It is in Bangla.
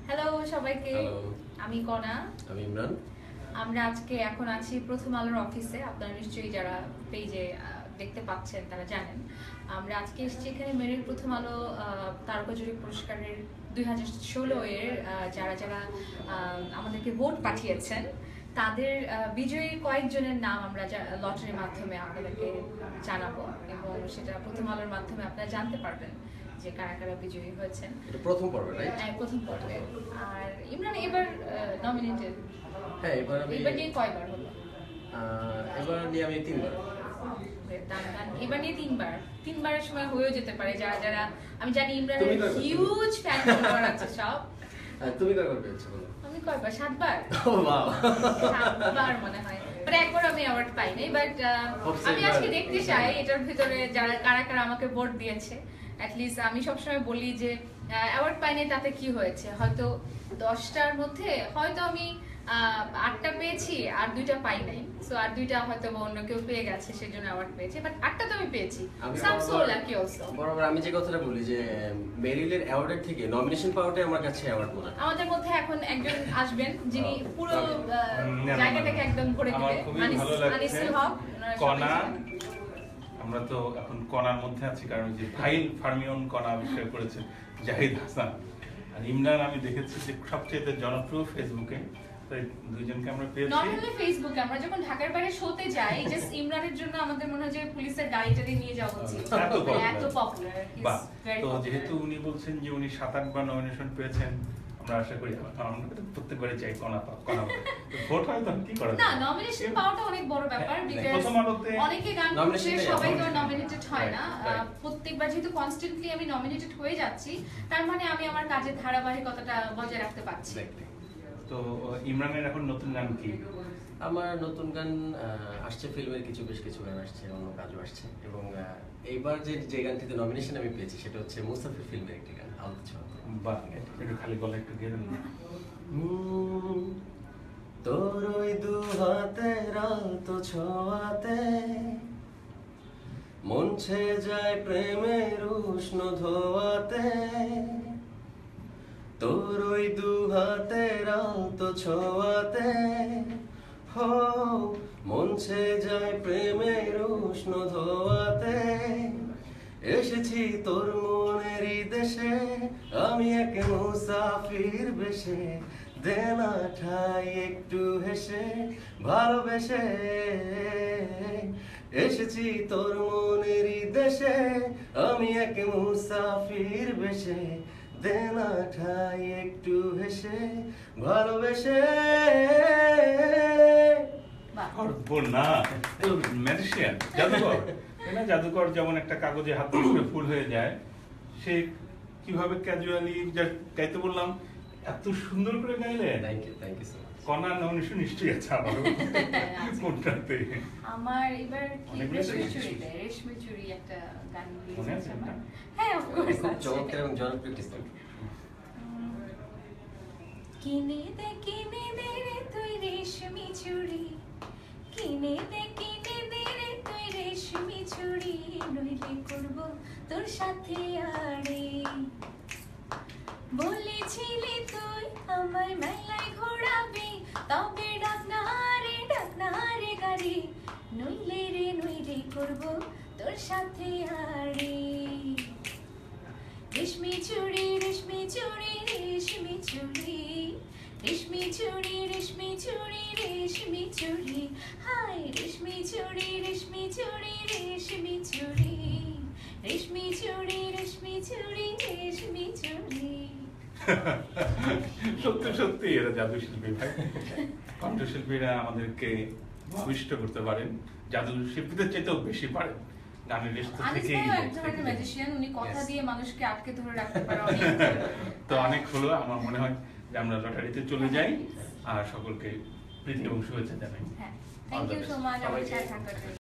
হ্যালো সবাইকে। আমি কণা, আমি ইমরান। আমরা আজকে এখন আছি প্রথম আলোর অফিসে। আপনারা নিশ্চয়ই যারা পেজে দেখতে পাচ্ছেন তারা জানেন আমরা আজকে এসেছি এখানে মেরিল প্রথম আলো তারকা জুরি পুরস্কারের 2016 এর যারা যারা আমাদেরকে ভোট পাঠিয়েছেন তাদের বিজয়ী কয়েকজনের নাম আমরা লটারির মাধ্যমে আপনাদেরকে জানাবো এবং সেটা প্রথম আলোর মাধ্যমে আপনারা জানতে পারবেন যে কারা কারা বিজয়ী হয়েছেন। এটা প্রথম পর্বে, রাইট? হ্যাঁ, প্রথম পর্বে। আর ইমরান এবার নমিনেটেড। হ্যাঁ, এবার নিয়ে কয়বার হলো? এবার নিয়ে আমি তিনবার। এবার নিয়ে তিনবারের সময় হয়েও যেতে পারে। যারা যারা আমি জানি ইমরানের হিউজ ফ্যান ফলোয়ার আছে সব। তুমি কয়বার পেয়েছো বলো? আমি কয়বার? 7 বার। ও বাহ, 7 বার মনে হয়। বাট একবার আমি অ্যাওয়ার্ড পাইনি। বাট আমি আজকে দেখতে চাই এটার ভিতরে যারা কারা কারা আমাকে ভোট দিয়েছে। অ্যাটলিস্ট আমি সবসময় বলি যে অ্যাওয়ার্ড পাইনি তাতে কি হয়েছে, হয়তো 10টার মধ্যে হয়তো আমি 8টা পেয়েছি আর 2টা পাই নাই। সো আর 2টা হয়তো অন্য কেউ পেয়ে গেছে সেজন্য অ্যাওয়ার্ড পেয়েছি, বাট 8টা তো আমি পেয়েছি। বরাবর আমি যে কথাটা বলি যে মেরিলের অ্যাওয়ার্ডের থেকে নমিনেশন পাওয়াটাই আমার কাছে অ্যাওয়ার্ড মনে হয়। আমাদের মধ্যে এখন একজন আসবেন যিনি পুরো জায়গাটাকে একদম ভরে দিবে। আনিসুল হক, কণা। আমরা তো এখন কণার মধ্যে আছি কারণ যে ফাইল ফার্মিয়ন কণা আবিষ্কার করেছে জাহিদ হাসান। আর ইমরান আমি দেখেছি যে সবচেয়ে জনপ্রিয় ফেসবুকে। তাই দুইজনকে আমরা পেয়েছি। নট অনলি ফেসবুকে, আমরা যখন ঢাকার বাইরে শোতে যাই জাস্ট ইমরানের জন্য আমাদের মনে হয় যে পুলিশের গাড়িটা নিয়ে যাওয়া উচিত। এত পপুলার। বাহ, তো যেহেতু উনি বলছেন যে উনি 7-8 বার নমিনেশন পেয়েছেন, আমরা আশা করি আমরা প্রত্যেকবারই চাই কণা ভোট হয় তো কি করা না, নমিনেশন পাওয়াটা অনেক বড় ব্যাপার। বিকজ অনেকে গান করছে, সবাই তো নমিনেটেড হয় না। প্রত্যেকবার যেহেতু কনস্ট্যান্টলি আমি নমিনেটেড হয়ে যাচ্ছি, তার মানে আমি আমার কাজের ধারাবাহিকতাটা বজায় রাখতে পারছি। তো ইমরানের এখন নতুন গান কি? আমার নতুন গান আসছে, ফিল্মের বেশ কিছু গান আসছে, অন্য কাজও আসছে। এবং এইবার যে গানটিতে নমিনেশন আমি পেয়েছি সেটা হচ্ছে মুস্তাফির ফিল্মের একটি গান, আলতো ছোঁয়া। বাহ, একটু খালি গলা একটু গেয়ে দেন না। তোর ওই দু হাতের আলতো ছোঁয়াতে মন ছেয়ে যায় প্রেমের উষ্ণ ধোয়াতে, তোর ওই দু হাতের আলতো ছোঁয়াতে হো মন ছেয়ে যায় প্রেমের উষ্ণ ধোয়াতে। এসেছি তোর মনেরই দেশে, আমি এক মুসাফির বেশে, দে না ঠাই একটু হেসে ভালোবেসে। এসেছি তোর মনেরই দেশে, আমি এক মুসাফির বেশে, দে না ঠাই একটু হেসে ভালোবেসে। ম্যাজিশিয়ান, জাদুকর। জাদুকর যেমন একটা কাগজে হাত দিয়ে ফুল হয়ে যায়, সে কিভাবে ক্যাজুয়ালি গাইতে বললাম, এত সুন্দর করে গাইলে। Thank you so much. Kona nomination নিশ্চয়ই আছে আমারও কোনটাতে? আমার এবার রেশমি চুড়ি একটা গান দিয়েছে আমার। হ্যাঁ, অফ কোর্স খুব চমৎকার এবং জনপ্রিয় একটা গান। কিনে দে রে তুই রেশমি চুড়ি, কিনে দে রে তুই রেশমি চুড়ি, নইলে করব তোর সাথে আড়ে। বলেছিলি তুই আমায় মেলায় ঘোরাবি, তবে ডাক না রে গাড়ি, নইলে করব তোর সাথে আড়ে। রেশমি চুড়ি রেশমি চুড়ি রেশমি চুড়ি, রেশমি চুড়ি রেশমি চুড়ি রেশমি চুড়ি, হাই রেশমি চুড়ি রেশমি চুড়ি রেশমি চুড়ি, রেশমি চুড়ি রেশমি চুড়ি রেশমি চুড়ি। সত্যি সত্যি এরা জাদু শিল্পী ভাই। কণ্ঠশিল্পীরা আমাদেরকে আবিষ্ট করতে পারেন, জাদু শিল্পীদের চাইতেও বেশি পারেন। গানের রেশতা থেকেই ম্যাজিশিয়ান, উনি কথা দিয়ে মানুষকে আটকে ধরে রাখতে পারে। তো অনেক হলো, আমার মনে হয় যে আমরা লটারিতে চলে যাই আর সকলকে প্রীতি এবং শুভেচ্ছা জানাই। হ্যাঁ, থ্যাংক ইউ সো মাচ আমার সাথে থাকার জন্য।